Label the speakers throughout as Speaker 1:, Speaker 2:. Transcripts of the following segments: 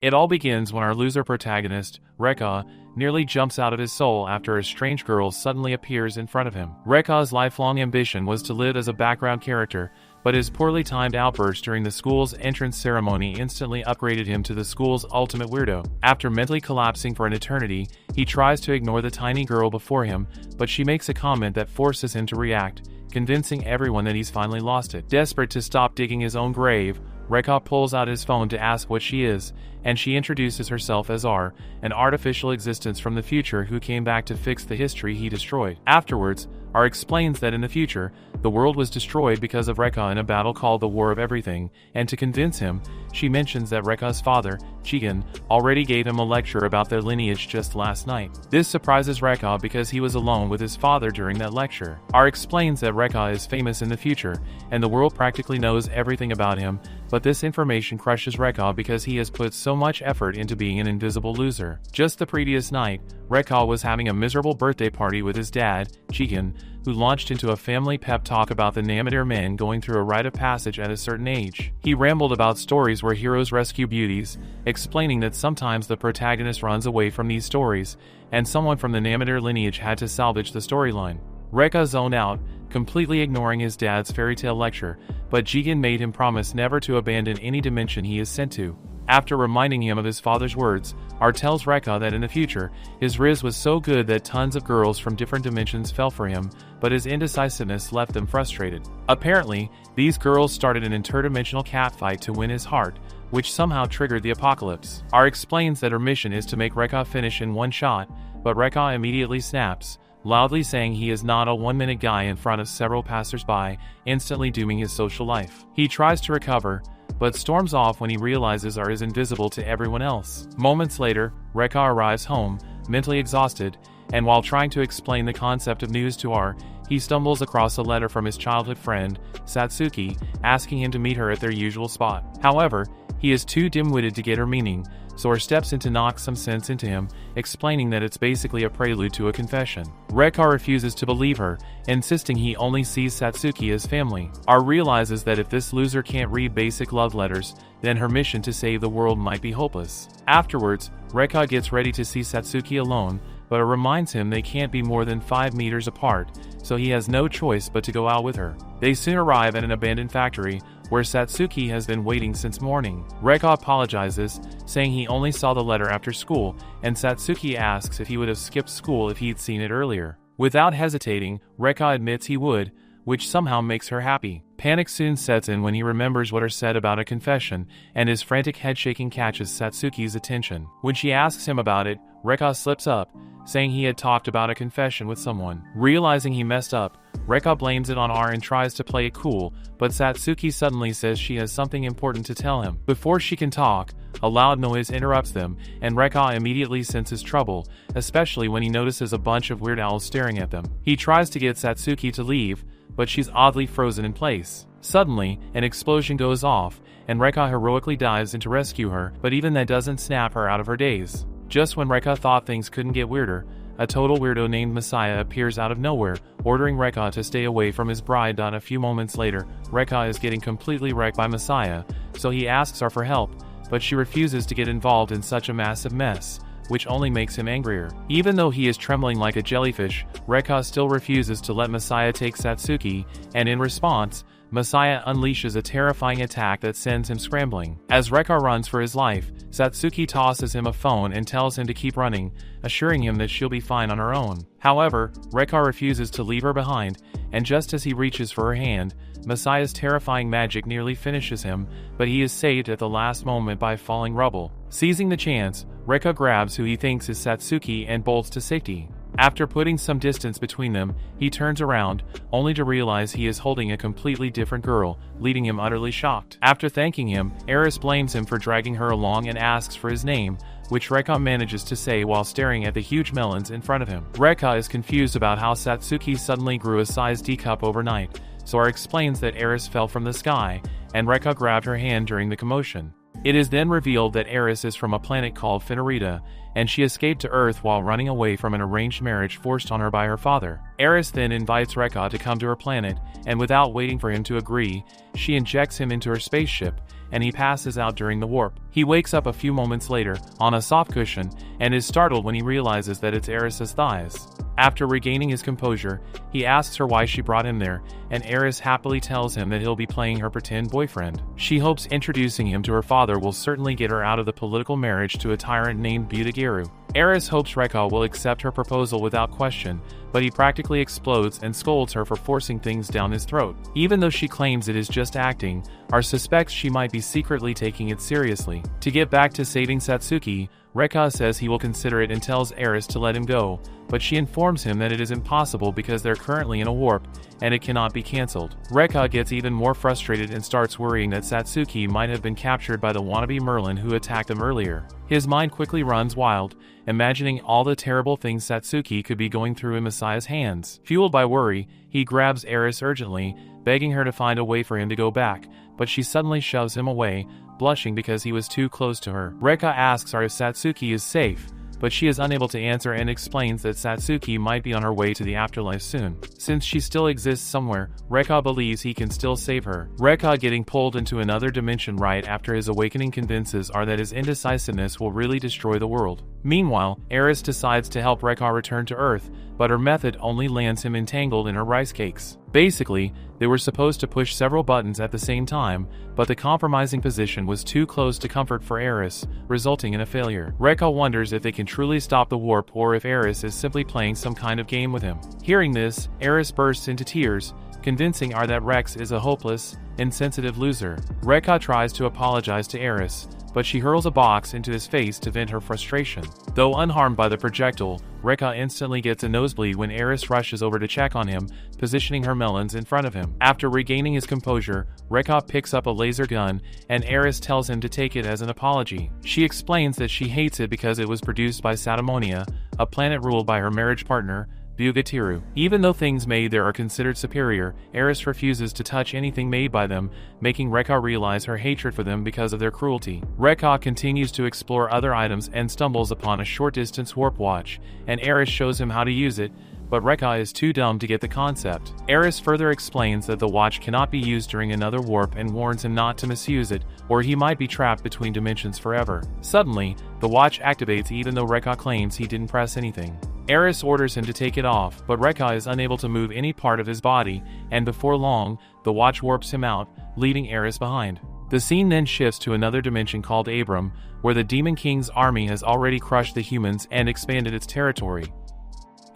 Speaker 1: It all begins when our loser protagonist, Rekha, nearly jumps out of his soul after a strange girl suddenly appears in front of him. Rekha's lifelong ambition was to live as a background character, but his poorly timed outburst during the school's entrance ceremony instantly upgraded him to the school's ultimate weirdo. After mentally collapsing for an eternity, he tries to ignore the tiny girl before him, but she makes a comment that forces him to react, convincing everyone that he's finally lost it. Desperate to stop digging his own grave, Rekha pulls out his phone to ask what she is, and she introduces herself as R, an artificial existence from the future who came back to fix the history he destroyed. Afterwards, R explains that in the future, the world was destroyed because of Rekha in a battle called the War of Everything, and to convince him, she mentions that Rekha's father, Jigen, already gave him a lecture about their lineage just last night. This surprises Rekha because he was alone with his father during that lecture. R explains that Rekha is famous in the future, and the world practically knows everything about him, but this information crushes Rekha because he has put so much effort into being an invisible loser. Just the previous night, Rekha was having a miserable birthday party with his dad, Jigen, who launched into a family pep talk about the Namadere men going through a rite of passage at a certain age. He rambled about stories where heroes rescue beauties, explaining that sometimes the protagonist runs away from these stories, and someone from the Namadere lineage had to salvage the storyline. Rekha zoned out, completely ignoring his dad's fairy tale lecture, but Jigen made him promise never to abandon any dimension he is sent to. After reminding him of his father's words, R tells Rekha that in the future, his Rizz was so good that tons of girls from different dimensions fell for him, but his indecisiveness left them frustrated. Apparently, these girls started an interdimensional catfight to win his heart, which somehow triggered the apocalypse. R explains that her mission is to make Rekha finish in one shot, but Rekha immediately snaps, loudly saying he is not a one-minute guy in front of several passers-by, instantly dooming his social life. He tries to recover, but storms off when he realizes R is invisible to everyone else. Moments later, Rekha arrives home, mentally exhausted, and while trying to explain the concept of news to R, he stumbles across a letter from his childhood friend, Satsuki, asking him to meet her at their usual spot. However, he is too dim-witted to get her meaning, so R steps in to knock some sense into him, explaining that it's basically a prelude to a confession. Rekha refuses to believe her, insisting he only sees Satsuki as family. R realizes that if this loser can't read basic love letters, then her mission to save the world might be hopeless. Afterwards, Rekha gets ready to see Satsuki alone, but it reminds him they can't be more than 5 meters apart, so he has no choice but to go out with her. They soon arrive at an abandoned factory, where Satsuki has been waiting since morning. Rekha apologizes, saying he only saw the letter after school, and Satsuki asks if he would have skipped school if he'd seen it earlier. Without hesitating, Rekha admits he would, which somehow makes her happy. Panic soon sets in when he remembers what are said about a confession, and his frantic head-shaking catches Satsuki's attention. When she asks him about it, Rekha slips up, saying he had talked about a confession with someone. Realizing he messed up, Rekha blames it on R and tries to play it cool, but Satsuki suddenly says she has something important to tell him. Before she can talk, a loud noise interrupts them, and Rekha immediately senses trouble, especially when he notices a bunch of weird owls staring at them. He tries to get Satsuki to leave, but she's oddly frozen in place. Suddenly, an explosion goes off, and Rekha heroically dives in to rescue her, but even that doesn't snap her out of her daze. Just when Rekha thought things couldn't get weirder, a total weirdo named Messiah appears out of nowhere, ordering Rekha to stay away from his bride. A few moments later, Rekha is getting completely wrecked by Messiah, so he asks her for help, but she refuses to get involved in such a massive mess, which only makes him angrier. Even though he is trembling like a jellyfish, Rekha still refuses to let Messiah take Satsuki, and in response, Messiah unleashes a terrifying attack that sends him scrambling. As Rekha runs for his life, Satsuki tosses him a phone and tells him to keep running, assuring him that she'll be fine on her own. However, Rekha refuses to leave her behind, and just as he reaches for her hand, Messiah's terrifying magic nearly finishes him, but he is saved at the last moment by falling rubble. Seizing the chance, Rekha grabs who he thinks is Satsuki and bolts to safety. After putting some distance between them, he turns around, only to realize he is holding a completely different girl, leaving him utterly shocked. After thanking him, Aerys blames him for dragging her along and asks for his name, which Rekha manages to say while staring at the huge melons in front of him. Rekha is confused about how Satsuki suddenly grew a size D cup overnight, so R explains that Aerys fell from the sky, and Rekha grabbed her hand during the commotion. It is then revealed that Aerys is from a planet called Finorita, and she escaped to Earth while running away from an arranged marriage forced on her by her father. Aerys then invites Rekha to come to her planet, and without waiting for him to agree, she injects him into her spaceship, and he passes out during the warp. He wakes up a few moments later, on a soft cushion, and is startled when he realizes that it's Aerys' thighs. After regaining his composure, he asks her why she brought him there, and Aerys happily tells him that he'll be playing her pretend boyfriend. She hopes introducing him to her father will certainly get her out of the political marriage to a tyrant named Abduction. Aerys hopes Rekha will accept her proposal without question, but he practically explodes and scolds her for forcing things down his throat. Even though she claims it is just acting, our suspects she might be secretly taking it seriously. To get back to saving Satsuki, Rekha says he will consider it and tells Aerys to let him go, but she informs him that it is impossible because they're currently in a warp, and it cannot be cancelled. Rekha gets even more frustrated and starts worrying that Satsuki might have been captured by the wannabe Merlin who attacked them earlier. His mind quickly runs wild, imagining all the terrible things Satsuki could be going through in Messiah's hands. Fueled by worry, he grabs Aerys urgently, begging her to find a way for him to go back, but she suddenly shoves him away, blushing because he was too close to her. Rekha asks her if Satsuki is safe, but she is unable to answer and explains that Satsuki might be on her way to the afterlife soon. Since she still exists somewhere, Rekha believes he can still save her. Rekha getting pulled into another dimension right after his awakening convinces her that his indecisiveness will really destroy the world. Meanwhile, Aerys decides to help Rekha return to Earth, but her method only lands him entangled in her rice cakes. Basically, they were supposed to push several buttons at the same time, but the compromising position was too close to comfort for Aerys, resulting in a failure. Rekha wonders if they can truly stop the warp or if Aerys is simply playing some kind of game with him. Hearing this, Aerys bursts into tears, convincing her that Rex is a hopeless, insensitive loser. Rekha tries to apologize to Aerys, but she hurls a box into his face to vent her frustration. Though unharmed by the projectile, Rekha instantly gets a nosebleed when Aerys rushes over to check on him, positioning her melons in front of him. After regaining his composure, Rekha picks up a laser gun, and Aerys tells him to take it as an apology. She explains that she hates it because it was produced by Satamonia, a planet ruled by her marriage partner, Abduction. Even though things made there are considered superior, Aerys refuses to touch anything made by them, making Rekha realize her hatred for them because of their cruelty. Rekha continues to explore other items and stumbles upon a short-distance warp watch, and Aerys shows him how to use it, but Rekha is too dumb to get the concept. Aerys further explains that the watch cannot be used during another warp and warns him not to misuse it, or he might be trapped between dimensions forever. Suddenly, the watch activates even though Rekha claims he didn't press anything. Aerys orders him to take it off, but Rekha is unable to move any part of his body, and before long, the watch warps him out, leaving Aerys behind. The scene then shifts to another dimension called Abram, where the Demon King's army has already crushed the humans and expanded its territory.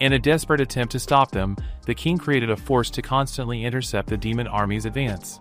Speaker 1: In a desperate attempt to stop them, the king created a force to constantly intercept the demon army's advance.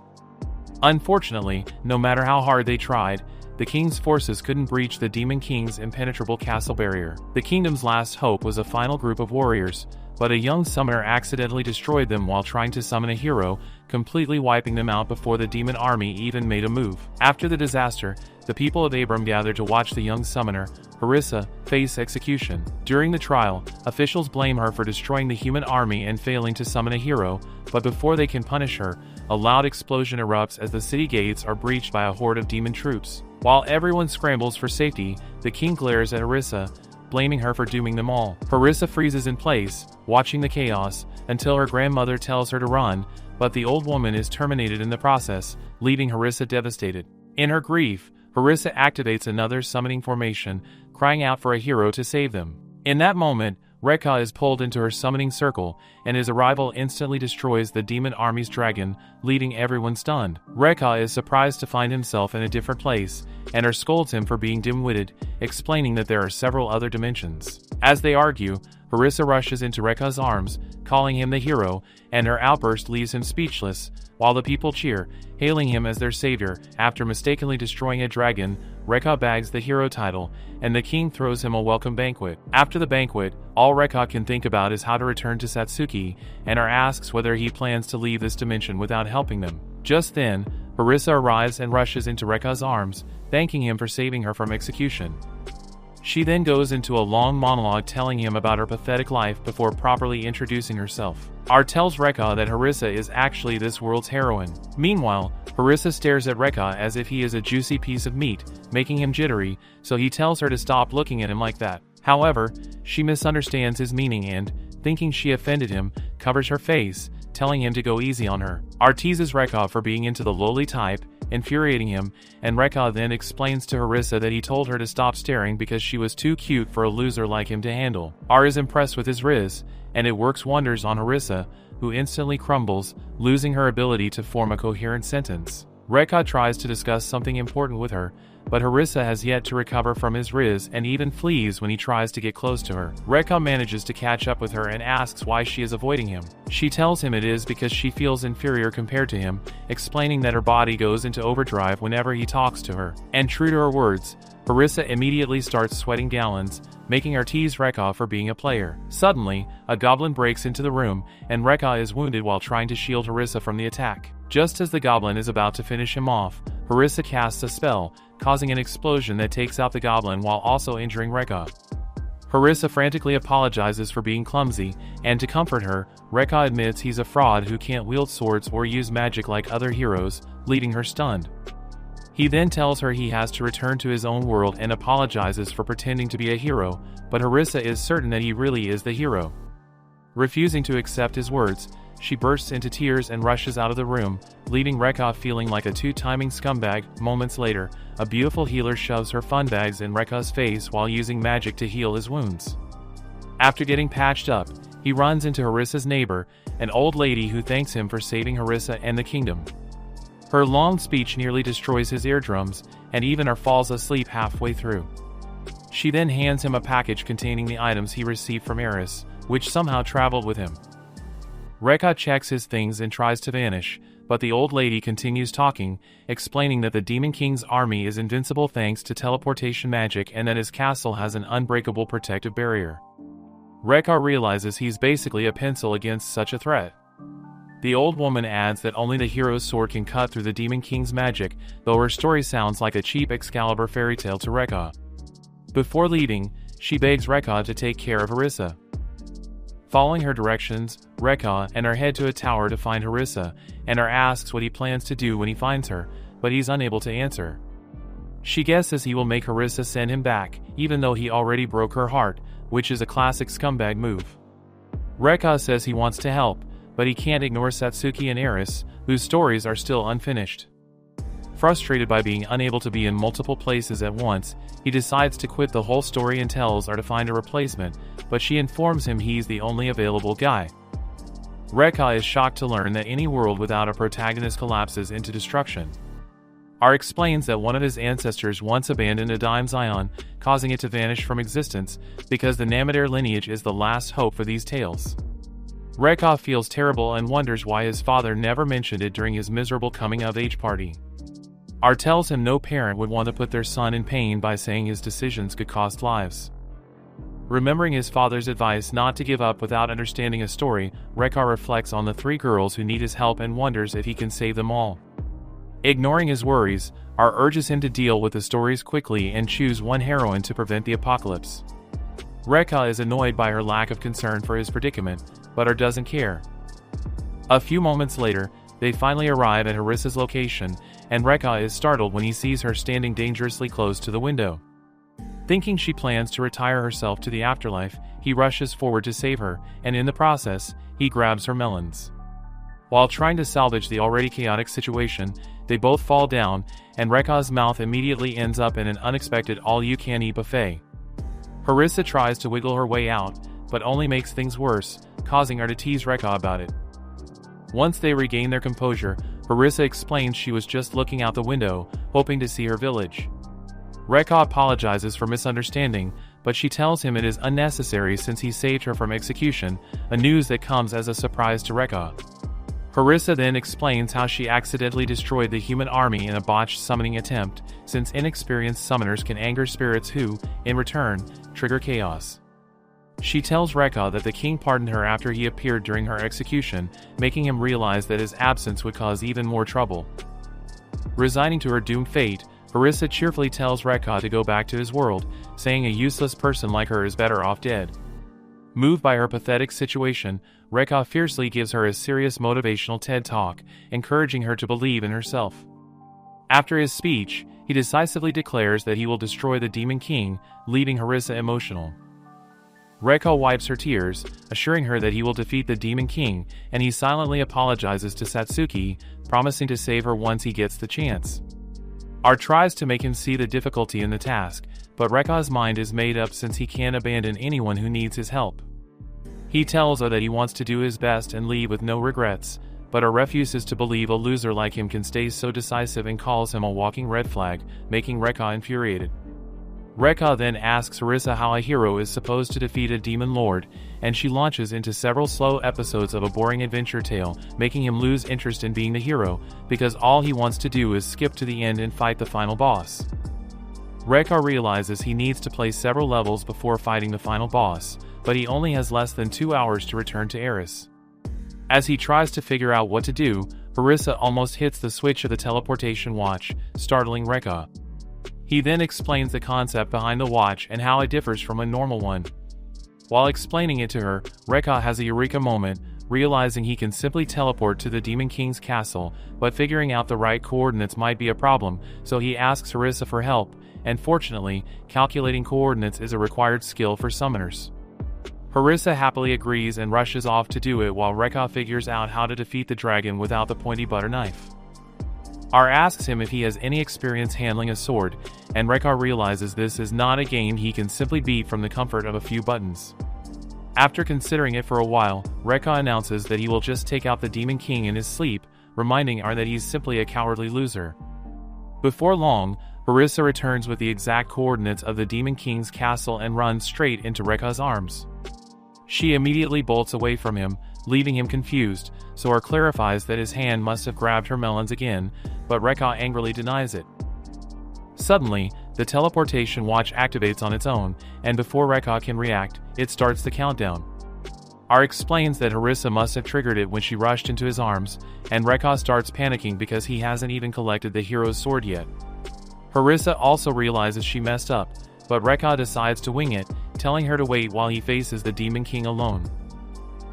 Speaker 1: Unfortunately, no matter how hard they tried, the king's forces couldn't breach the Demon King's impenetrable castle barrier. The kingdom's last hope was a final group of warriors, but a young summoner accidentally destroyed them while trying to summon a hero, completely wiping them out before the demon army even made a move. After the disaster, the people of Abram gathered to watch the young summoner, Aerys, face execution. During the trial, officials blame her for destroying the human army and failing to summon a hero, but before they can punish her, a loud explosion erupts as the city gates are breached by a horde of demon troops. While everyone scrambles for safety, the king glares at Aerys, blaming her for dooming them all. Aerys freezes in place, watching the chaos, until her grandmother tells her to run, but the old woman is terminated in the process, leaving Aerys devastated. In her grief, Aerys activates another summoning formation, crying out for a hero to save them. In that moment, Rekha is pulled into her summoning circle, and his arrival instantly destroys the demon army's dragon, leaving everyone stunned. Rekha is surprised to find himself in a different place, and her scolds him for being dim-witted, explaining that there are several other dimensions. As they argue, Aerys rushes into Rekha's arms, calling him the hero, and her outburst leaves him speechless, while the people cheer, hailing him as their savior. After mistakenly destroying a dragon, Rekha bags the hero title, and the king throws him a welcome banquet. After the banquet, all Rekha can think about is how to return to Satsuki, and asks whether he plans to leave this dimension without helping them. Just then, Aerys arrives and rushes into Rekha's arms, thanking him for saving her from execution. She then goes into a long monologue telling him about her pathetic life before properly introducing herself. Ar tells Rekha that Aerys is actually this world's heroine. Meanwhile, Aerys stares at Rekha as if he is a juicy piece of meat, making him jittery, so he tells her to stop looking at him like that. However, she misunderstands his meaning and, thinking she offended him, covers her face, telling him to go easy on her. Aerys teases Rekha for being into the lowly type, infuriating him, and Rekha then explains to Harissa that he told her to stop staring because she was too cute for a loser like him to handle. Aerys is impressed with his Rizz, and it works wonders on Harissa, who instantly crumbles, losing her ability to form a coherent sentence. Rekha tries to discuss something important with her, but Harissa has yet to recover from his Rizz and even flees when he tries to get close to her. Rekha manages to catch up with her and asks why she is avoiding him. She tells him it is because she feels inferior compared to him, explaining that her body goes into overdrive whenever he talks to her. And true to her words, Harissa immediately starts sweating gallons, making her tease Rekha for being a player. Suddenly, a goblin breaks into the room, and Rekha is wounded while trying to shield Harissa from the attack. Just as the goblin is about to finish him off, Harissa casts a spell, causing an explosion that takes out the goblin while also injuring Rekha. Harissa frantically apologizes for being clumsy, and to comfort her, Rekha admits he's a fraud who can't wield swords or use magic like other heroes, leaving her stunned. He then tells her he has to return to his own world and apologizes for pretending to be a hero, but Harissa is certain that he really is the hero. Refusing to accept his words, she bursts into tears and rushes out of the room, leaving Rekha feeling like a two-timing scumbag. Moments later, a beautiful healer shoves her fun bags in Rekha's face while using magic to heal his wounds. After getting patched up, he runs into Harissa's neighbor, an old lady who thanks him for saving Harissa and the kingdom. Her long speech nearly destroys his eardrums, and even falls asleep halfway through. She then hands him a package containing the items he received from Aerys, which somehow traveled with him. Rekha checks his things and tries to vanish, but the old lady continues talking, explaining that the Demon King's army is invincible thanks to teleportation magic and that his castle has an unbreakable protective barrier. Rekha realizes he's basically a pencil against such a threat. The old woman adds that only the hero's sword can cut through the Demon King's magic, though her story sounds like a cheap Excalibur fairy tale to Rekha. Before leaving, she begs Rekha to take care of Harissa. Following her directions, Rekha and her head to a tower to find Harissa, and her asks what he plans to do when he finds her, but he's unable to answer. She guesses he will make Harissa send him back, even though he already broke her heart, which is a classic scumbag move. Rekha says he wants to help, but he can't ignore Satsuki and Aerys, whose stories are still unfinished. Frustrated by being unable to be in multiple places at once, he decides to quit the whole story and tells her to find a replacement, but she informs him he's the only available guy. Rekha is shocked to learn that any world without a protagonist collapses into destruction. Aerys explains that one of his ancestors once abandoned a Dime Zion, causing it to vanish from existence, because the Namadare lineage is the last hope for these tales. Rekha feels terrible and wonders why his father never mentioned it during his miserable coming-of-age party. Aerys tells him no parent would want to put their son in pain by saying his decisions could cost lives. Remembering his father's advice not to give up without understanding a story, Rekha reflects on the three girls who need his help and wonders if he can save them all. Ignoring his worries, Aerys urges him to deal with the stories quickly and choose one heroine to prevent the apocalypse. Rekha is annoyed by her lack of concern for his predicament, but Aerys doesn't care. A few moments later, they finally arrive at Harissa's location, and Rekha is startled when he sees her standing dangerously close to the window. Thinking she plans to retire herself to the afterlife, he rushes forward to save her, and in the process, he grabs her melons. While trying to salvage the already chaotic situation, they both fall down, and Rekha's mouth immediately ends up in an unexpected all-you-can-eat buffet. Harissa tries to wiggle her way out, but only makes things worse, causing her to tease Rekha about it. Once they regain their composure, Harissa explains she was just looking out the window, hoping to see her village. Rekha apologizes for misunderstanding, but she tells him it is unnecessary since he saved her from execution, a news that comes as a surprise to Rekha. Harissa then explains how she accidentally destroyed the human army in a botched summoning attempt, since inexperienced summoners can anger spirits who, in return, trigger chaos. She tells Rekha that the king pardoned her after he appeared during her execution, making him realize that his absence would cause even more trouble. Resigning to her doomed fate, Harissa cheerfully tells Rekha to go back to his world, saying a useless person like her is better off dead. Moved by her pathetic situation, Rekha fiercely gives her a serious motivational TED Talk, encouraging her to believe in herself. After his speech, he decisively declares that he will destroy the Demon King, leaving Harissa emotional. Rekka wipes her tears, assuring her that he will defeat the Demon King, and he silently apologizes to Satsuki, promising to save her once he gets the chance. Aerys tries to make him see the difficulty in the task, but Rekka's mind is made up since he can't abandon anyone who needs his help. He tells her that he wants to do his best and leave with no regrets, but Aerys refuses to believe a loser like him can stay so decisive and calls him a walking red flag, making Rekka infuriated. Rekka then asks Aerys how a hero is supposed to defeat a demon lord, and she launches into several slow episodes of a boring adventure tale, making him lose interest in being the hero, because all he wants to do is skip to the end and fight the final boss. Rekka realizes he needs to play several levels before fighting the final boss, but he only has less than 2 hours to return to Aerys. As he tries to figure out what to do, Aerys almost hits the switch of the teleportation watch, startling Rekka. He then explains the concept behind the watch and how it differs from a normal one. While explaining it to her, Rekka has a eureka moment, realizing he can simply teleport to the Demon King's castle, but figuring out the right coordinates might be a problem, so he asks Aerys for help, and fortunately, calculating coordinates is a required skill for summoners. Aerys happily agrees and rushes off to do it while Rekka figures out how to defeat the dragon without the pointy butter knife. Aerys asks him if he has any experience handling a sword, and Rekka realizes this is not a game he can simply beat from the comfort of a few buttons. After considering it for a while, Rekka announces that he will just take out the Demon King in his sleep, reminding Aerys that he's simply a cowardly loser. Before long, Aerys returns with the exact coordinates of the Demon King's castle and runs straight into Rekka's arms. She immediately bolts away from him, leaving him confused, so Aerys clarifies that his hand must have grabbed her melons again, but Rekka angrily denies it. Suddenly, the teleportation watch activates on its own, and before Rekka can react, it starts the countdown. Aerys explains that Aerys must have triggered it when she rushed into his arms, and Rekka starts panicking because he hasn't even collected the hero's sword yet. Aerys also realizes she messed up, but Rekka decides to wing it, telling her to wait while he faces the Demon King alone.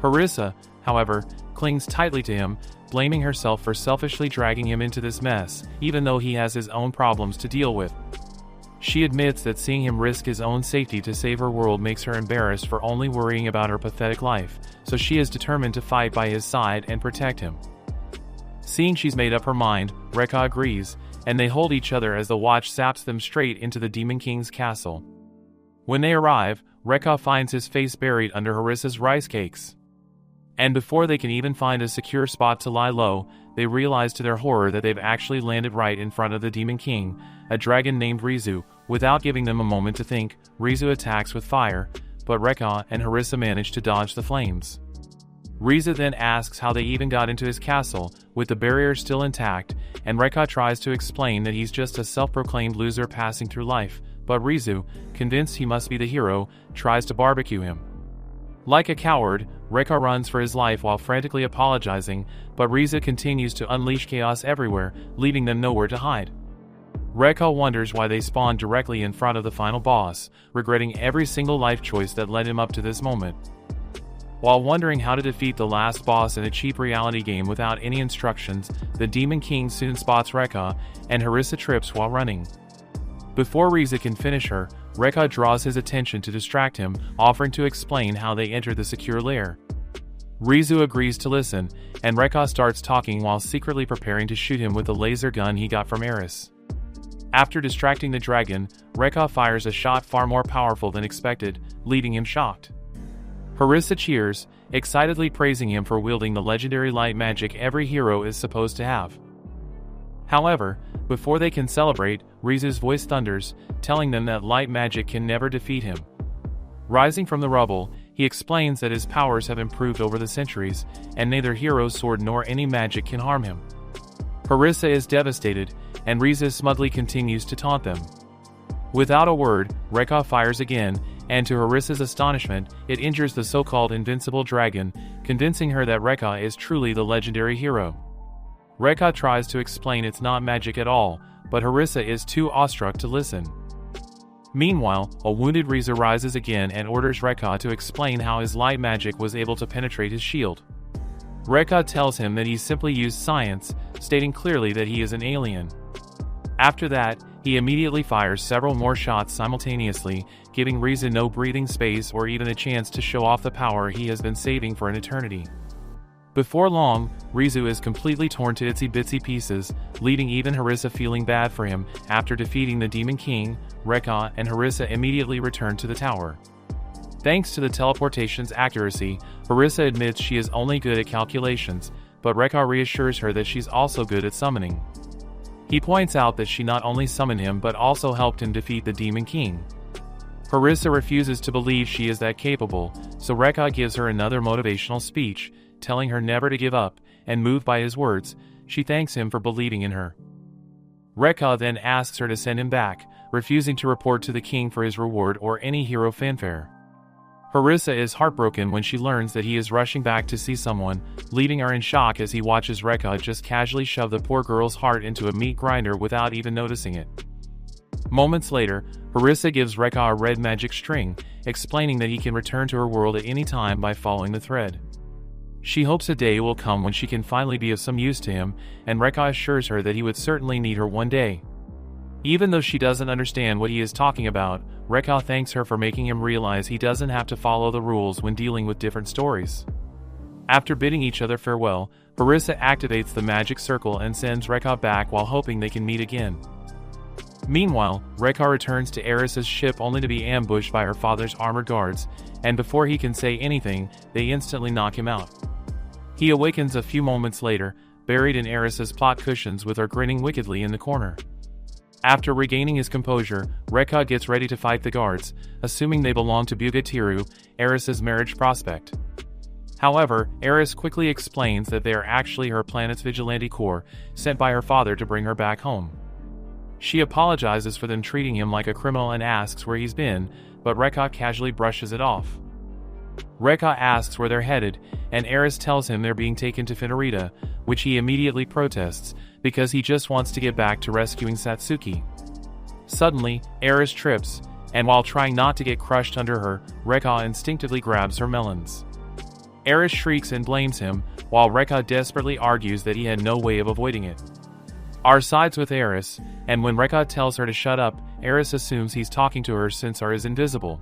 Speaker 1: Aerys, however, clings tightly to him, blaming herself for selfishly dragging him into this mess, even though he has his own problems to deal with. She admits that seeing him risk his own safety to save her world makes her embarrassed for only worrying about her pathetic life, so she is determined to fight by his side and protect him. Seeing she's made up her mind, Rekka agrees, and they hold each other as the watch zaps them straight into the Demon King's castle. When they arrive, Rekka finds his face buried under Aerys's rice cakes. And before they can even find a secure spot to lie low, they realize to their horror that they've actually landed right in front of the Demon King, a dragon named Rizz. Without giving them a moment to think, Rizz attacks with fire, but Rekka and Aerys manage to dodge the flames. Rizz then asks how they even got into his castle, with the barrier still intact, and Rekka tries to explain that he's just a self-proclaimed loser passing through life, but Rizz, convinced he must be the hero, tries to barbecue him. Like a coward, Rekka runs for his life while frantically apologizing, but Rizz continues to unleash chaos everywhere, leaving them nowhere to hide. Rekka wonders why they spawned directly in front of the final boss, regretting every single life choice that led him up to this moment. While wondering how to defeat the last boss in a cheap reality game without any instructions, the Demon King soon spots Rekka, and Aerys trips while running. Before Rizz can finish her, Rekka draws his attention to distract him, offering to explain how they entered the secure lair. Rizz agrees to listen, and Rekka starts talking while secretly preparing to shoot him with the laser gun he got from Aerys. After distracting the dragon, Rekka fires a shot far more powerful than expected, leaving him shocked. Aerys cheers, excitedly praising him for wielding the legendary light magic every hero is supposed to have. However, before they can celebrate, Rizz's voice thunders, telling them that light magic can never defeat him. Rising from the rubble, he explains that his powers have improved over the centuries, and neither hero's sword nor any magic can harm him. Aerys is devastated, and Rizz smugly continues to taunt them. Without a word, Rekka fires again, and to Aerys's astonishment, it injures the so-called invincible dragon, convincing her that Rekka is truly the legendary hero. Rekka tries to explain it's not magic at all, but Aerys is too awestruck to listen. Meanwhile, a wounded Rizz rises again and orders Rekka to explain how his light magic was able to penetrate his shield. Rekka tells him that he simply used science, stating clearly that he is an alien. After that, he immediately fires several more shots simultaneously, giving Rizz no breathing space or even a chance to show off the power he has been saving for an eternity. Before long, Rizz is completely torn to itsy-bitsy pieces, leaving even Aerys feeling bad for him. After defeating the Demon King, Rekka and Aerys immediately return to the tower. Thanks to the teleportation's accuracy, Aerys admits she is only good at calculations, but Rekka reassures her that she's also good at summoning. He points out that she not only summoned him but also helped him defeat the Demon King. Aerys refuses to believe she is that capable, so Rekka gives her another motivational speech, telling her never to give up, and moved by his words, she thanks him for believing in her. Rekka then asks her to send him back, refusing to report to the king for his reward or any hero fanfare. Aerys is heartbroken when she learns that he is rushing back to see someone, leaving her in shock as he watches Rekka just casually shove the poor girl's heart into a meat grinder without even noticing it. Moments later, Aerys gives Rekka a red magic string, explaining that he can return to her world at any time by following the thread. She hopes a day will come when she can finally be of some use to him, and Rekka assures her that he would certainly need her one day. Even though she doesn't understand what he is talking about, Rekka thanks her for making him realize he doesn't have to follow the rules when dealing with different stories. After bidding each other farewell, Aerys activates the magic circle and sends Rekka back while hoping they can meet again. Meanwhile, Rekka returns to Aerys' ship only to be ambushed by her father's armored guards, and before he can say anything, they instantly knock him out. He awakens a few moments later, buried in Aerys' plot cushions with her grinning wickedly in the corner. After regaining his composure, Rekka gets ready to fight the guards, assuming they belong to Bugatiru, Aerys' marriage prospect. However, Aerys quickly explains that they are actually her planet's vigilante corps, sent by her father to bring her back home. She apologizes for them treating him like a criminal and asks where he's been, but Rekka casually brushes it off. Rekka asks where they're headed, and Aerys tells him they're being taken to Finerita, which he immediately protests, because he just wants to get back to rescuing Satsuki. Suddenly, Aerys trips, and while trying not to get crushed under her, Rekka instinctively grabs her melons. Aerys shrieks and blames him, while Rekka desperately argues that he had no way of avoiding it. R sides with Aerys, and when Rekka tells her to shut up, Aerys assumes he's talking to her since R is invisible.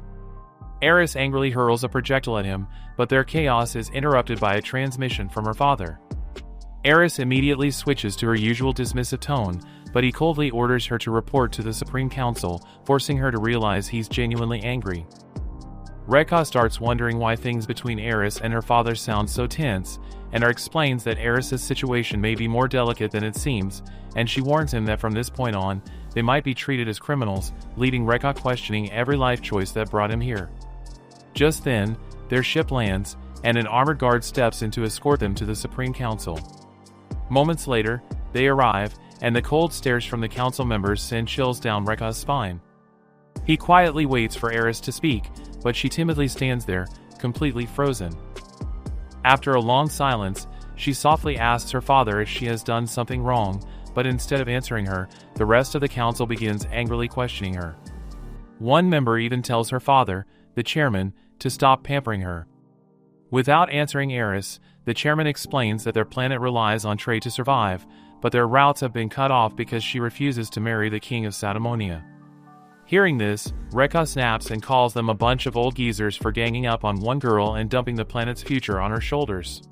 Speaker 1: Aerys angrily hurls a projectile at him, but their chaos is interrupted by a transmission from her father. Aerys immediately switches to her usual dismissive tone, but he coldly orders her to report to the Supreme Council, forcing her to realize he's genuinely angry. Rekka starts wondering why things between Aerys and her father sound so tense, and R explains that Aerys' situation may be more delicate than it seems, and she warns him that from this point on, they might be treated as criminals, leaving Rekka questioning every life choice that brought him here. Just then, their ship lands, and an armored guard steps in to escort them to the Supreme Council. Moments later, they arrive, and the cold stares from the council members send chills down Rekka's spine. He quietly waits for Aerys to speak, but she timidly stands there, completely frozen. After a long silence, she softly asks her father if she has done something wrong, but instead of answering her, the rest of the council begins angrily questioning her. One member even tells her father, the chairman, to stop pampering her. Without answering Aerys, the chairman explains that their planet relies on trade to survive, but their routes have been cut off because she refuses to marry the king of Satsuki. Hearing this, Rekka snaps and calls them a bunch of old geezers for ganging up on one girl and dumping the planet's future on her shoulders.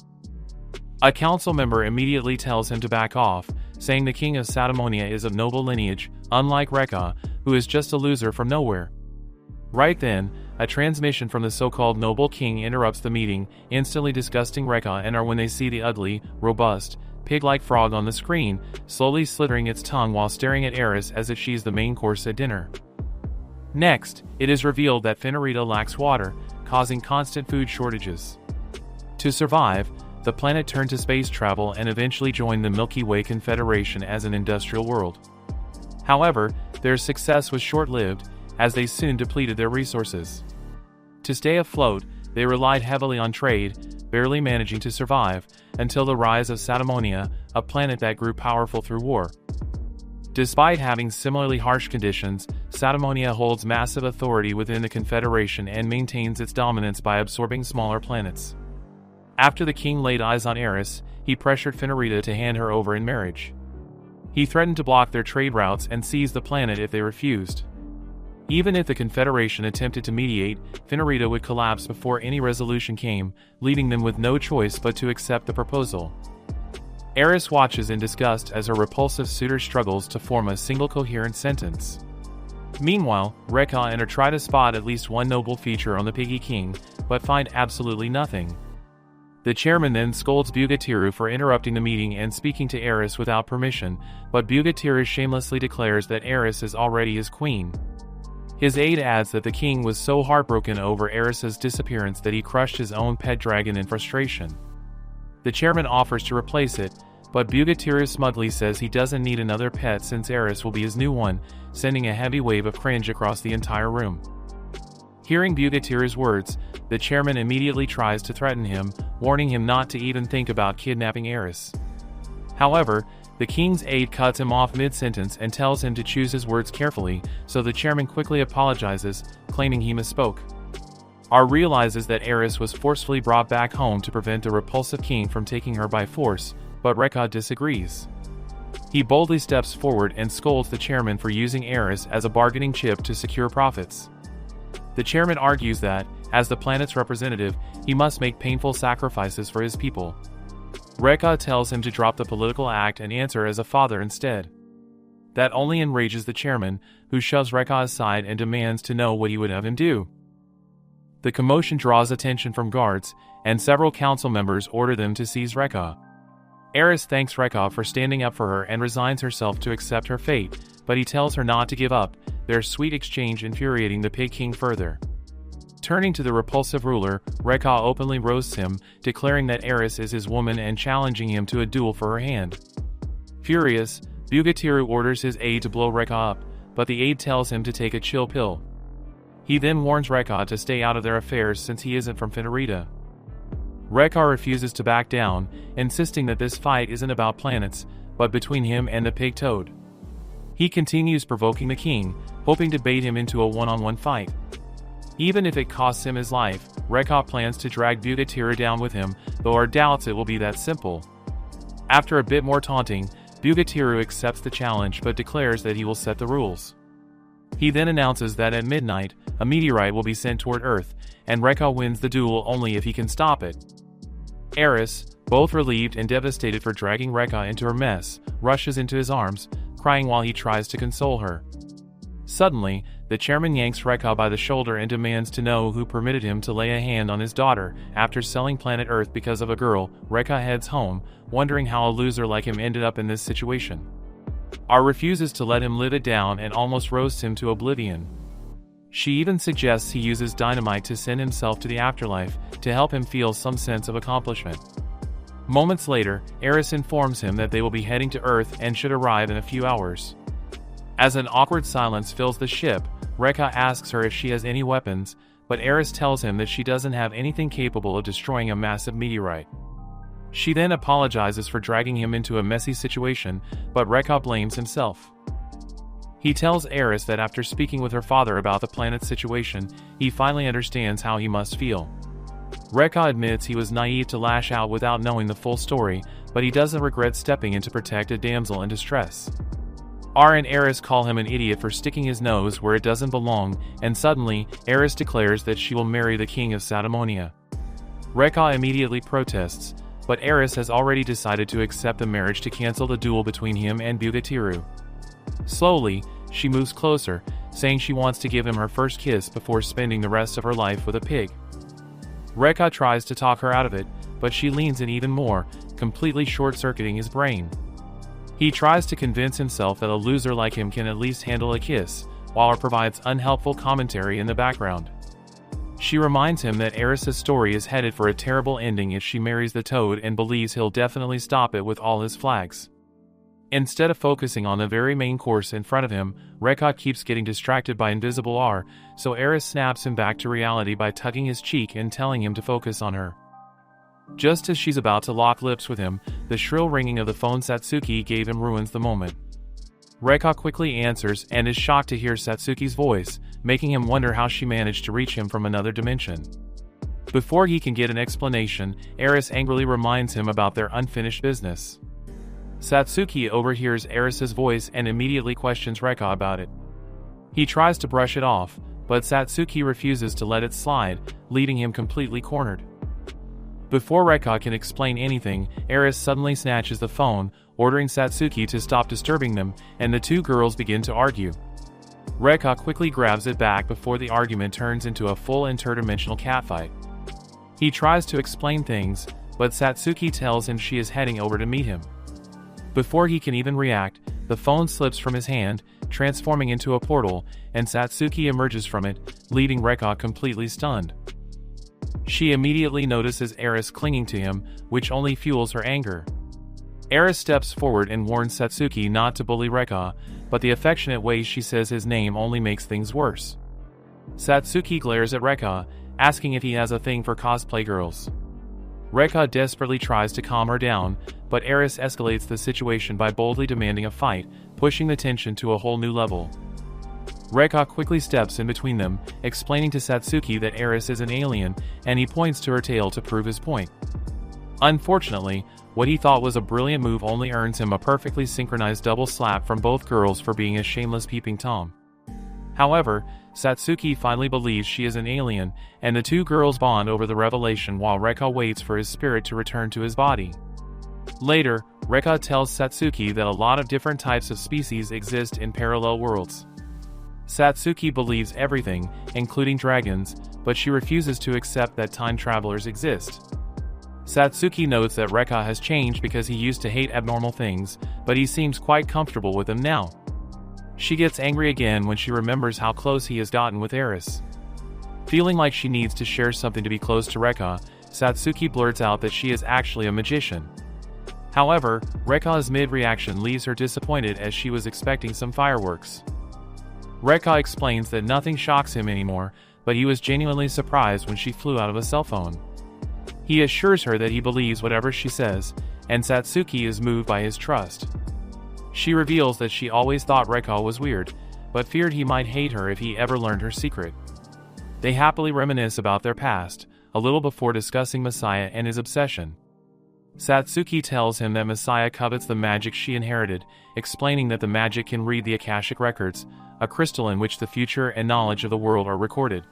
Speaker 1: A council member immediately tells him to back off, saying the king of Satsuki is of noble lineage, unlike Rekka, who is just a loser from nowhere. Right then, a transmission from the so-called noble king interrupts the meeting, instantly disgusting Rekka and R when they see the ugly, robust, pig-like frog on the screen, slowly slithering its tongue while staring at Aerys as if she's the main course at dinner. Next, it is revealed that Finerita lacks water, causing constant food shortages. To survive, the planet turned to space travel and eventually joined the Milky Way Confederation as an industrial world. However, their success was short-lived, as they soon depleted their resources. To stay afloat, they relied heavily on trade, barely managing to survive, until the rise of Satsuki, a planet that grew powerful through war. Despite having similarly harsh conditions, Satsuki holds massive authority within the Confederation and maintains its dominance by absorbing smaller planets. After the king laid eyes on Aerys, he pressured Finerita to hand her over in marriage. He threatened to block their trade routes and seize the planet if they refused. Even if the Confederation attempted to mediate, Fenrida would collapse before any resolution came, leaving them with no choice but to accept the proposal. Aerys watches in disgust as her repulsive suitor struggles to form a single coherent sentence. Meanwhile, Rekha and her try to spot at least one noble feature on the Piggy King, but find absolutely nothing. The chairman then scolds Bugatiru for interrupting the meeting and speaking to Aerys without permission, but Bugatiru shamelessly declares that Aerys is already his queen. His aide adds that the king was so heartbroken over Aerys's disappearance that he crushed his own pet dragon in frustration. The chairman offers to replace it, but Bugatiru smugly says he doesn't need another pet since Aerys will be his new one, sending a heavy wave of cringe across the entire room. Hearing Bugatiru's words, the chairman immediately tries to threaten him, warning him not to even think about kidnapping Aerys. However, the king's aide cuts him off mid-sentence and tells him to choose his words carefully, so the chairman quickly apologizes, claiming he misspoke. R realizes that Aerys was forcefully brought back home to prevent the repulsive king from taking her by force, but Rekha disagrees. He boldly steps forward and scolds the chairman for using Aerys as a bargaining chip to secure profits. The chairman argues that, as the planet's representative, he must make painful sacrifices for his people. Rekha tells him to drop the political act and answer as a father instead. That only enrages the chairman, who shoves Rekha aside and demands to know what he would have him do. The commotion draws attention from guards, and several council members order them to seize Rekha. Aerys thanks Rekha for standing up for her and resigns herself to accept her fate, but he tells her not to give up, their sweet exchange infuriating the Pig King further. Turning to the repulsive ruler, Rekha openly roasts him, declaring that Aerys is his woman and challenging him to a duel for her hand. Furious, Bugatiru orders his aide to blow Rekha up, but the aide tells him to take a chill pill. He then warns Rekha to stay out of their affairs since he isn't from Fenrida. Rekha refuses to back down, insisting that this fight isn't about planets, but between him and the pig toad. He continues provoking the king, hoping to bait him into a one-on-one fight. Even if it costs him his life, Rekha plans to drag Bugatiru down with him, though R doubts it will be that simple. After a bit more taunting, Bugatiru accepts the challenge but declares that he will set the rules. He then announces that at midnight, a meteorite will be sent toward Earth, and Rekha wins the duel only if he can stop it. Aerys, both relieved and devastated for dragging Rekha into her mess, rushes into his arms, crying while he tries to console her. Suddenly, the chairman yanks Rekha by the shoulder and demands to know who permitted him to lay a hand on his daughter. After selling planet Earth because of a girl, Rekha heads home, wondering how a loser like him ended up in this situation. R refuses to let him live it down and almost roasts him to oblivion. She even suggests he uses dynamite to send himself to the afterlife, to help him feel some sense of accomplishment. Moments later, Aerys informs him that they will be heading to Earth and should arrive in a few hours. As an awkward silence fills the ship, Rekha asks her if she has any weapons, but Aerys tells him that she doesn't have anything capable of destroying a massive meteorite. She then apologizes for dragging him into a messy situation, but Rekha blames himself. He tells Aerys that after speaking with her father about the planet's situation, he finally understands how he must feel. Rekha admits he was naive to lash out without knowing the full story, but he doesn't regret stepping in to protect a damsel in distress. R and Aerys call him an idiot for sticking his nose where it doesn't belong, and suddenly, Aerys declares that she will marry the king of Satamonia. Rekha immediately protests, but Aerys has already decided to accept the marriage to cancel the duel between him and Bugatiru. Slowly, she moves closer, saying she wants to give him her first kiss before spending the rest of her life with a pig. Rekha tries to talk her out of it, but she leans in even more, completely short-circuiting his brain. He tries to convince himself that a loser like him can at least handle a kiss, while it provides unhelpful commentary in the background. She reminds him that Aerys' story is headed for a terrible ending if she marries the toad and believes he'll definitely stop it with all his flags. Instead of focusing on the very main course in front of him, Rekha keeps getting distracted by invisible R, so Aerys snaps him back to reality by tugging his cheek and telling him to focus on her. Just as she's about to lock lips with him, the shrill ringing of the phone Satsuki gave him ruins the moment. Rekha quickly answers and is shocked to hear Satsuki's voice, making him wonder how she managed to reach him from another dimension. Before he can get an explanation, Aerys angrily reminds him about their unfinished business. Satsuki overhears Aerys' voice and immediately questions Reka about it. He tries to brush it off, but Satsuki refuses to let it slide, leaving him completely cornered. Before Reka can explain anything, Aerys suddenly snatches the phone, ordering Satsuki to stop disturbing them, and the two girls begin to argue. Reka quickly grabs it back before the argument turns into a full interdimensional catfight. He tries to explain things, but Satsuki tells him she is heading over to meet him. Before he can even react, the phone slips from his hand, transforming into a portal, and Satsuki emerges from it, leaving Reka completely stunned. She immediately notices Aerys clinging to him, which only fuels her anger. Aerys steps forward and warns Satsuki not to bully Reka, but the affectionate way she says his name only makes things worse. Satsuki glares at Reka, asking if he has a thing for cosplay girls. Reka desperately tries to calm her down, but Aerys escalates the situation by boldly demanding a fight, pushing the tension to a whole new level. Reka quickly steps in between them, explaining to Satsuki that Aerys is an alien, and he points to her tail to prove his point. Unfortunately, what he thought was a brilliant move only earns him a perfectly synchronized double slap from both girls for being a shameless peeping Tom. However, Satsuki finally believes she is an alien, and the two girls bond over the revelation while Reka waits for his spirit to return to his body. Later, Reka tells Satsuki that a lot of different types of species exist in parallel worlds. Satsuki believes everything, including dragons, but she refuses to accept that time travelers exist. Satsuki notes that Reka has changed because he used to hate abnormal things, but he seems quite comfortable with them now. She gets angry again when she remembers how close he has gotten with Aerys. Feeling like she needs to share something to be close to Reka, Satsuki blurts out that she is actually a magician. However, Reka's mid-reaction leaves her disappointed as she was expecting some fireworks. Reka explains that nothing shocks him anymore, but he was genuinely surprised when she flew out of a cell phone. He assures her that he believes whatever she says, and Satsuki is moved by his trust. She reveals that she always thought Reka was weird, but feared he might hate her if he ever learned her secret. They happily reminisce about their past, a little before discussing Messiah and his obsession. Satsuki tells him that Messiah covets the magic she inherited, explaining that the magic can read the Akashic Records, a crystal in which the future and knowledge of the world are recorded.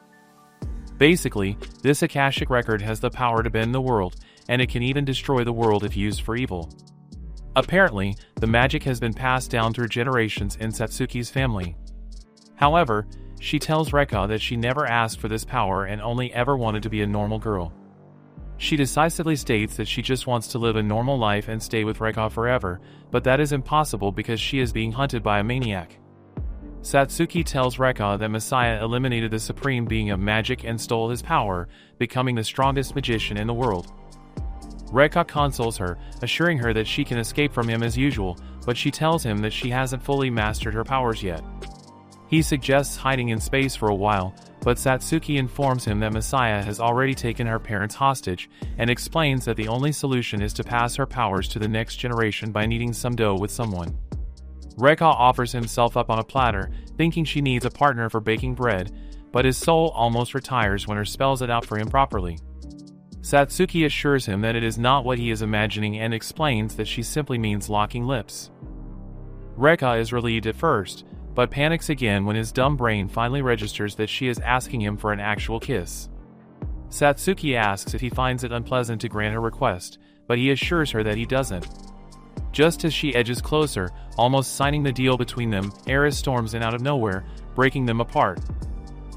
Speaker 1: Basically, this Akashic Record has the power to bend the world, and it can even destroy the world if used for evil. Apparently, the magic has been passed down through generations in Satsuki's family. However, she tells Reka that she never asked for this power and only ever wanted to be a normal girl. She decisively states that she just wants to live a normal life and stay with Reka forever, but that is impossible because she is being hunted by a maniac. Satsuki tells Reka that Messiah eliminated the supreme being of magic and stole his power, becoming the strongest magician in the world. Reka consoles her, assuring her that she can escape from him as usual, but she tells him that she hasn't fully mastered her powers yet. He suggests hiding in space for a while, but Satsuki informs him that Messiah has already taken her parents hostage, and explains that the only solution is to pass her powers to the next generation by kneading some dough with someone. Reka offers himself up on a platter, thinking she needs a partner for baking bread, but his soul almost retires when her spells it out for him properly. Satsuki assures him that it is not what he is imagining and explains that she simply means locking lips. Reka is relieved at first, but panics again when his dumb brain finally registers that she is asking him for an actual kiss. Satsuki asks if he finds it unpleasant to grant her request, but he assures her that he doesn't. Just as she edges closer, almost signing the deal between them, Aerys storms in out of nowhere, breaking them apart.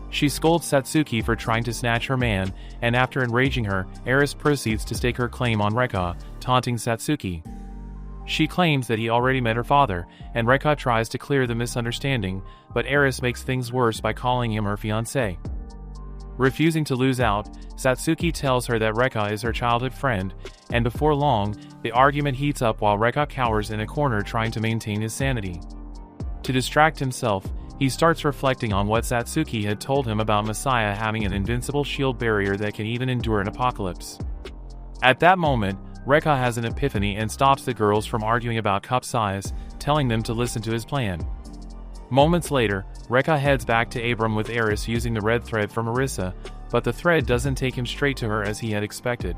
Speaker 1: She scolds Satsuki for trying to snatch her man, and after enraging her, Aerys proceeds to stake her claim on Reka, taunting Satsuki. She claims that he already met her father, and Reka tries to clear the misunderstanding, but Aerys makes things worse by calling him her fiancé. Refusing to lose out, Satsuki tells her that Reka is her childhood friend, and before long, the argument heats up while Reka cowers in a corner trying to maintain his sanity. To distract himself, he starts reflecting on what Satsuki had told him about Messiah having an invincible shield barrier that can even endure an apocalypse. At that moment, Reka has an epiphany and stops the girls from arguing about cup size, telling them to listen to his plan. Moments later, Reka heads back to Abram with Aerys using the red thread from Marissa, but the thread doesn't take him straight to her as he had expected.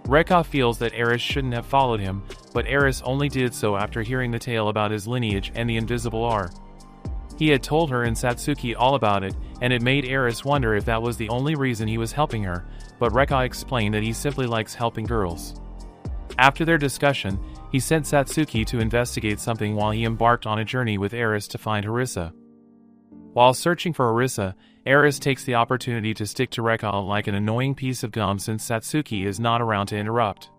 Speaker 1: Reka feels that Aerys shouldn't have followed him, but Aerys only did so after hearing the tale about his lineage and the invisible R. He had told her and Satsuki all about it, and it made Aerys wonder if that was the only reason he was helping her, but Reka explained that he simply likes helping girls. After their discussion, he sent Satsuki to investigate something while he embarked on a journey with Aerys to find Harissa. While searching for Harissa, Aerys takes the opportunity to stick to Reka like an annoying piece of gum since Satsuki is not around to interrupt.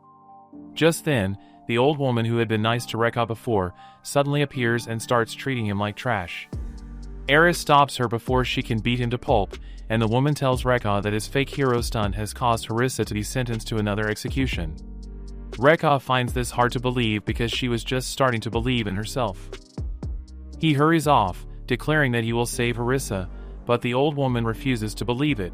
Speaker 1: Just then, the old woman who had been nice to Reka before suddenly appears and starts treating him like trash. Aerys stops her before she can beat him to pulp, and the woman tells Reka that his fake hero stunt has caused Harissa to be sentenced to another execution. Reka finds this hard to believe because she was just starting to believe in herself. He hurries off, declaring that he will save Harissa, but the old woman refuses to believe it.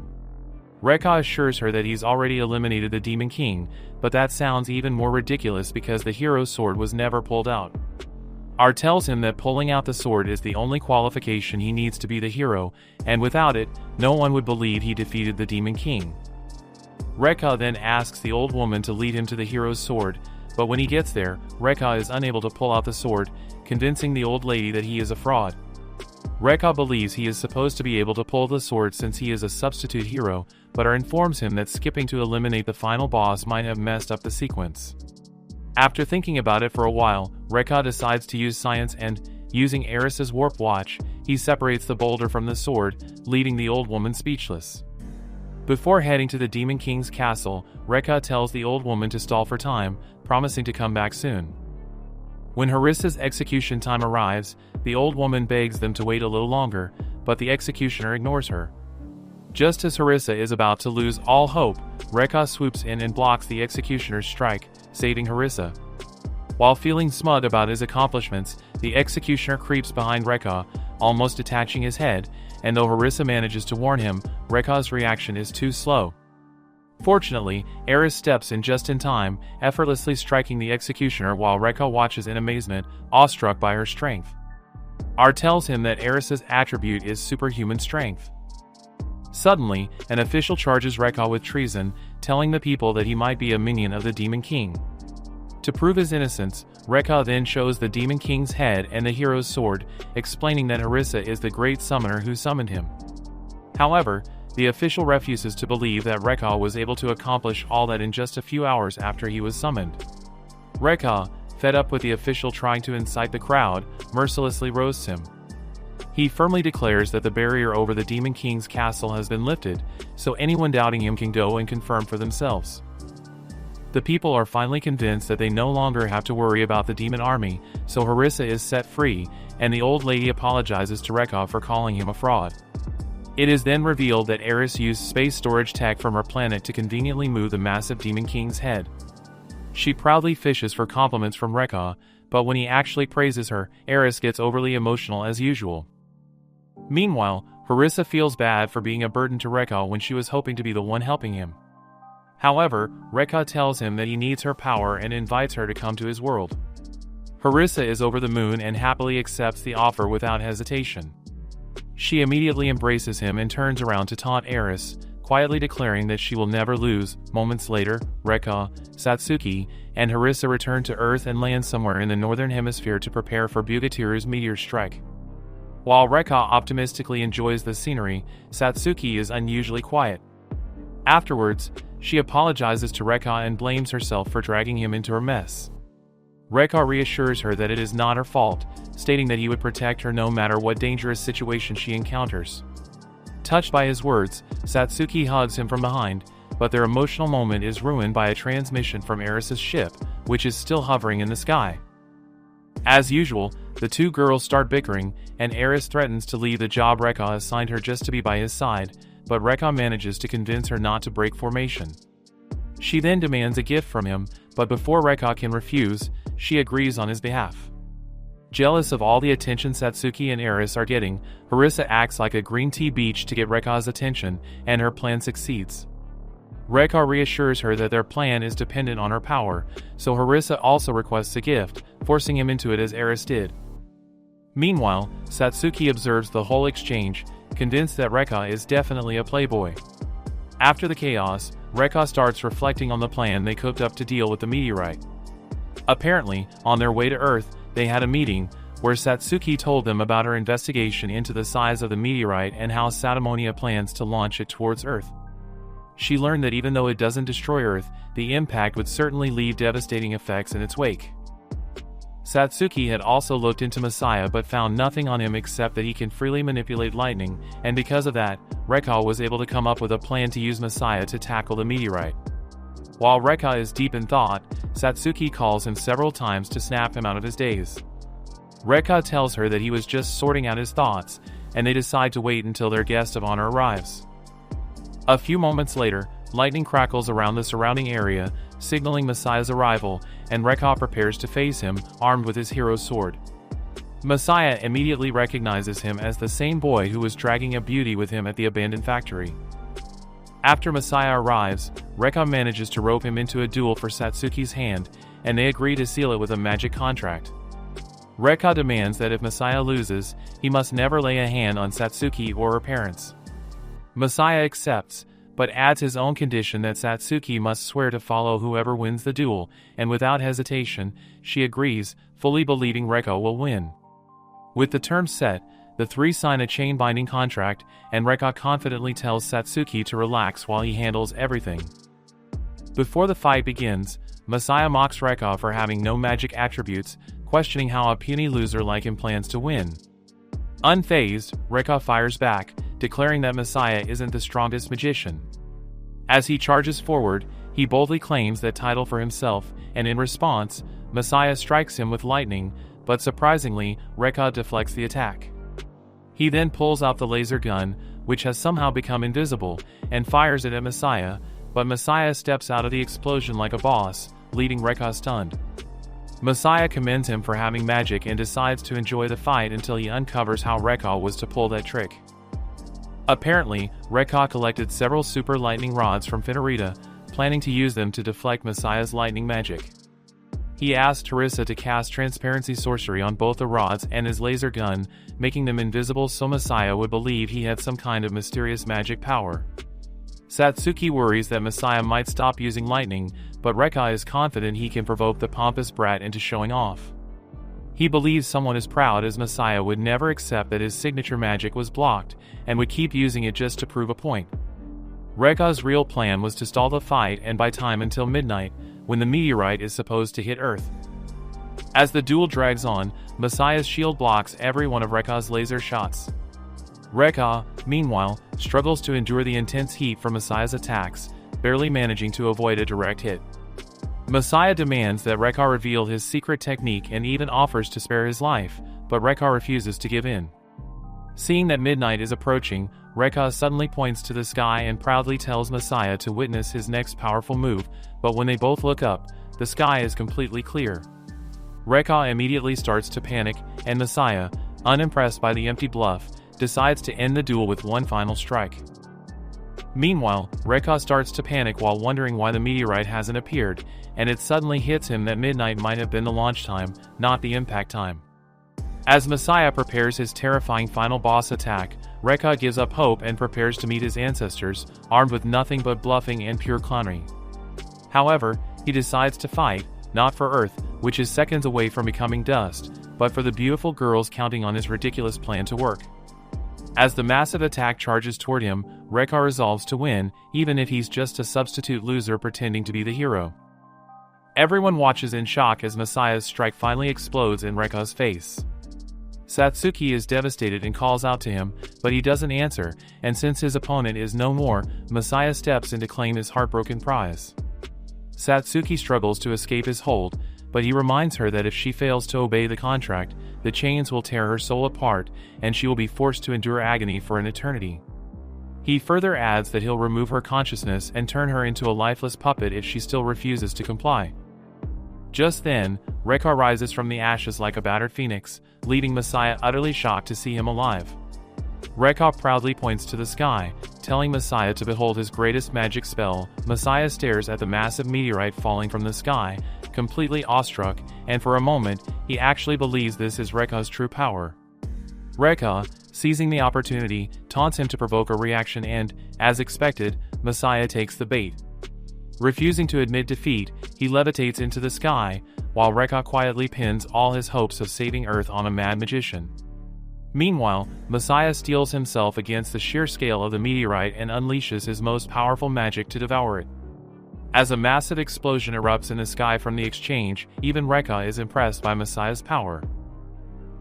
Speaker 1: Reka assures her that he's already eliminated the Demon King, but that sounds even more ridiculous because the hero's sword was never pulled out. R tells him that pulling out the sword is the only qualification he needs to be the hero, and without it, no one would believe he defeated the Demon King. Reka then asks the old woman to lead him to the hero's sword, but when he gets there, Reka is unable to pull out the sword, convincing the old lady that he is a fraud. Reka believes he is supposed to be able to pull the sword since he is a substitute hero, but R informs him that skipping to eliminate the final boss might have messed up the sequence. After thinking about it for a while, Reka decides to use science and, using Aerys' warp watch, he separates the boulder from the sword, leaving the old woman speechless. Before heading to the Demon King's castle, Reka tells the old woman to stall for time, promising to come back soon. When Harissa's execution time arrives, the old woman begs them to wait a little longer, but the executioner ignores her. Just as Harissa is about to lose all hope, Reka swoops in and blocks the executioner's strike, saving Harissa. While feeling smug about his accomplishments, the executioner creeps behind Reka, almost detaching his head, and though Harissa manages to warn him, Reka's reaction is too slow. Fortunately, Aerys steps in just in time, effortlessly striking the executioner while Reka watches in amazement, awestruck by her strength. R tells him that Aerys' attribute is superhuman strength. Suddenly, an official charges Reka with treason, telling the people that he might be a minion of the Demon King. To prove his innocence, Reka then shows the Demon King's head and the hero's sword, explaining that Harissa is the great summoner who summoned him. However, the official refuses to believe that Reka was able to accomplish all that in just a few hours after he was summoned. Reka, fed up with the official trying to incite the crowd, mercilessly roasts him. He firmly declares that the barrier over the Demon King's castle has been lifted, so anyone doubting him can go and confirm for themselves. The people are finally convinced that they no longer have to worry about the demon army, so Harissa is set free, and the old lady apologizes to Reka for calling him a fraud. It is then revealed that Aerys used space storage tech from her planet to conveniently move the massive Demon King's head. She proudly fishes for compliments from Reka, but when he actually praises her, Aerys gets overly emotional as usual. Meanwhile, Harissa feels bad for being a burden to Reka when she was hoping to be the one helping him. However, Reka tells him that he needs her power and invites her to come to his world. Harissa is over the moon and happily accepts the offer without hesitation. She immediately embraces him and turns around to taunt Aerys, quietly declaring that she will never lose. Moments later, Reka, Satsuki, and Harissa return to Earth and land somewhere in the northern hemisphere to prepare for Bugatiru's meteor strike. While Reka optimistically enjoys the scenery, Satsuki is unusually quiet. Afterwards, she apologizes to Reka and blames herself for dragging him into her mess. Reka reassures her that it is not her fault, stating that he would protect her no matter what dangerous situation she encounters. Touched by his words, Satsuki hugs him from behind, but their emotional moment is ruined by a transmission from Aerys' ship, which is still hovering in the sky. As usual, the two girls start bickering, and Aerys threatens to leave the job Reka assigned her just to be by his side, but Reka manages to convince her not to break formation. She then demands a gift from him, but before Reka can refuse, she agrees on his behalf. Jealous of all the attention Satsuki and Aerys are getting, Harissa acts like a green tea beach to get Reka's attention, and her plan succeeds. Reka reassures her that their plan is dependent on her power, so Harissa also requests a gift, forcing him into it as Aerys did. Meanwhile, Satsuki observes the whole exchange, convinced that Reka is definitely a playboy. After the chaos, Rekka starts reflecting on the plan they cooked up to deal with the meteorite. Apparently, on their way to Earth, they had a meeting, where Satsuki told them about her investigation into the size of the meteorite and how Satamonia plans to launch it towards Earth. She learned that even though it doesn't destroy Earth, the impact would certainly leave devastating effects in its wake. Satsuki had also looked into Messiah but found nothing on him except that he can freely manipulate lightning, and because of that, Rekka was able to come up with a plan to use Messiah to tackle the meteorite. While Rekka is deep in thought, Satsuki calls him several times to snap him out of his daze. Rekka tells her that he was just sorting out his thoughts, and they decide to wait until their guest of honor arrives. A few moments later, lightning crackles around the surrounding area, signaling Messiah's arrival, and Rekka prepares to face him, armed with his hero's sword. Messiah immediately recognizes him as the same boy who was dragging a beauty with him at the abandoned factory. After Messiah arrives, Rekka manages to rope him into a duel for Satsuki's hand, and they agree to seal it with a magic contract. Rekka demands that if Messiah loses, he must never lay a hand on Satsuki or her parents. Messiah accepts, but adds his own condition that Satsuki must swear to follow whoever wins the duel, and without hesitation, she agrees, fully believing Rekka will win. With the terms set, the three sign a chain-binding contract, and Rekka confidently tells Satsuki to relax while he handles everything. Before the fight begins, Messiah mocks Rekka for having no magic attributes, questioning how a puny loser like him plans to win. Unfazed, Rekka fires back, declaring that Messiah isn't the strongest magician. As he charges forward, he boldly claims that title for himself, and in response, Messiah strikes him with lightning, but surprisingly, Rekka deflects the attack. He then pulls out the laser gun, which has somehow become invisible, and fires it at Messiah, but Messiah steps out of the explosion like a boss, leaving Rekka stunned. Messiah commends him for having magic and decides to enjoy the fight until he uncovers how Rekka was to pull that trick. Apparently, Rekka collected several super lightning rods from Finorita, planning to use them to deflect Messiah's lightning magic. He asked Teresa to cast transparency sorcery on both the rods and his laser gun, making them invisible so Messiah would believe he had some kind of mysterious magic power. Satsuki worries that Messiah might stop using lightning, but Rekka is confident he can provoke the pompous brat into showing off. He believes someone as proud as Messiah would never accept that his signature magic was blocked, and would keep using it just to prove a point. Rekka's real plan was to stall the fight and buy time until midnight, when the meteorite is supposed to hit Earth. As the duel drags on, Messiah's shield blocks every one of Rekka's laser shots. Rekka, meanwhile, struggles to endure the intense heat from Messiah's attacks, barely managing to avoid a direct hit. Messiah demands that Rekka reveal his secret technique and even offers to spare his life, but Rekka refuses to give in. Seeing that midnight is approaching, Rekka suddenly points to the sky and proudly tells Messiah to witness his next powerful move, but when they both look up, the sky is completely clear. Rekka immediately starts to panic, and Messiah, unimpressed by the empty bluff, decides to end the duel with one final strike. Meanwhile, Rekka starts to panic while wondering why the meteorite hasn't appeared, and it suddenly hits him that midnight might have been the launch time, not the impact time. As Messiah prepares his terrifying final boss attack, Rekka gives up hope and prepares to meet his ancestors, armed with nothing but bluffing and pure clownery. However, he decides to fight, not for Earth, which is seconds away from becoming dust, but for the beautiful girls counting on his ridiculous plan to work. As the massive attack charges toward him, Rekka resolves to win, even if he's just a substitute loser pretending to be the hero. Everyone watches in shock as Messiah's strike finally explodes in Rekka's face. Satsuki is devastated and calls out to him, but he doesn't answer, and since his opponent is no more, Messiah steps in to claim his heartbroken prize. Satsuki struggles to escape his hold, but he reminds her that if she fails to obey the contract, the chains will tear her soul apart, and she will be forced to endure agony for an eternity. He further adds that he'll remove her consciousness and turn her into a lifeless puppet if she still refuses to comply. Just then, Rekka rises from the ashes like a battered phoenix, leaving Messiah utterly shocked to see him alive. Rekka proudly points to the sky, telling Messiah to behold his greatest magic spell. Messiah stares at the massive meteorite falling from the sky, completely awestruck, and for a moment, he actually believes this is Rekka's true power. Rekka, seizing the opportunity, taunts him to provoke a reaction and, as expected, Messiah takes the bait. Refusing to admit defeat, he levitates into the sky, while Rekka quietly pins all his hopes of saving Earth on a mad magician. Meanwhile, Messiah steels himself against the sheer scale of the meteorite and unleashes his most powerful magic to devour it. As a massive explosion erupts in the sky from the exchange, even Rekka is impressed by Messiah's power.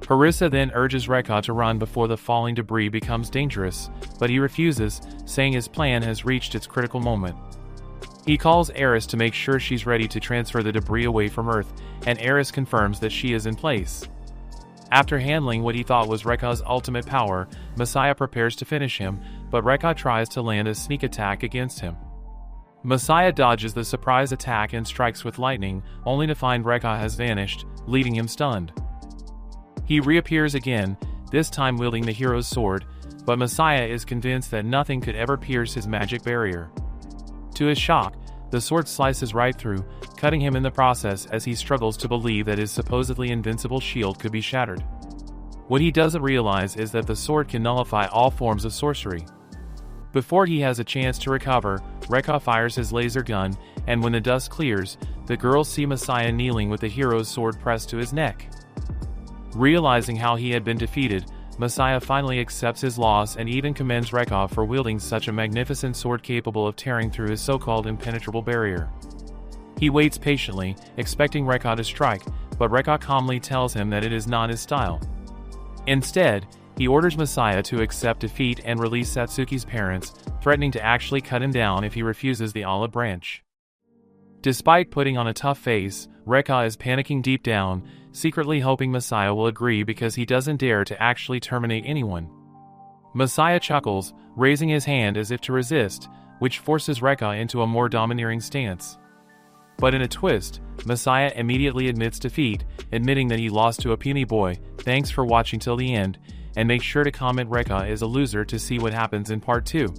Speaker 1: Harissa then urges Rekka to run before the falling debris becomes dangerous, but he refuses, saying his plan has reached its critical moment. He calls Aerys to make sure she's ready to transfer the debris away from Earth, and Aerys confirms that she is in place. After handling what he thought was Rekka's ultimate power, Messiah prepares to finish him, but Rekka tries to land a sneak attack against him. Messiah dodges the surprise attack and strikes with lightning, only to find Rekka has vanished, leaving him stunned. He reappears again, this time wielding the hero's sword, but Messiah is convinced that nothing could ever pierce his magic barrier. To his shock, the sword slices right through, cutting him in the process as he struggles to believe that his supposedly invincible shield could be shattered. What he doesn't realize is that the sword can nullify all forms of sorcery. Before he has a chance to recover, Rekka fires his laser gun, and when the dust clears, the girls see Messiah kneeling with the hero's sword pressed to his neck. Realizing how he had been defeated, Messiah finally accepts his loss and even commends Rekka for wielding such a magnificent sword capable of tearing through his so-called impenetrable barrier. He waits patiently, expecting Rekka to strike, but Rekka calmly tells him that it is not his style. Instead, he orders Messiah to accept defeat and release Satsuki's parents, threatening to actually cut him down if he refuses the olive branch. Despite putting on a tough face, Rekka is panicking deep down, secretly hoping Messiah will agree because he doesn't dare to actually terminate anyone. Messiah chuckles, raising his hand as if to resist, which forces Rekka into a more domineering stance. But in a twist, Messiah immediately admits defeat, admitting that he lost to a puny boy. Thanks for watching till the end, and make sure to comment Rekka is a loser to see what happens in part 2.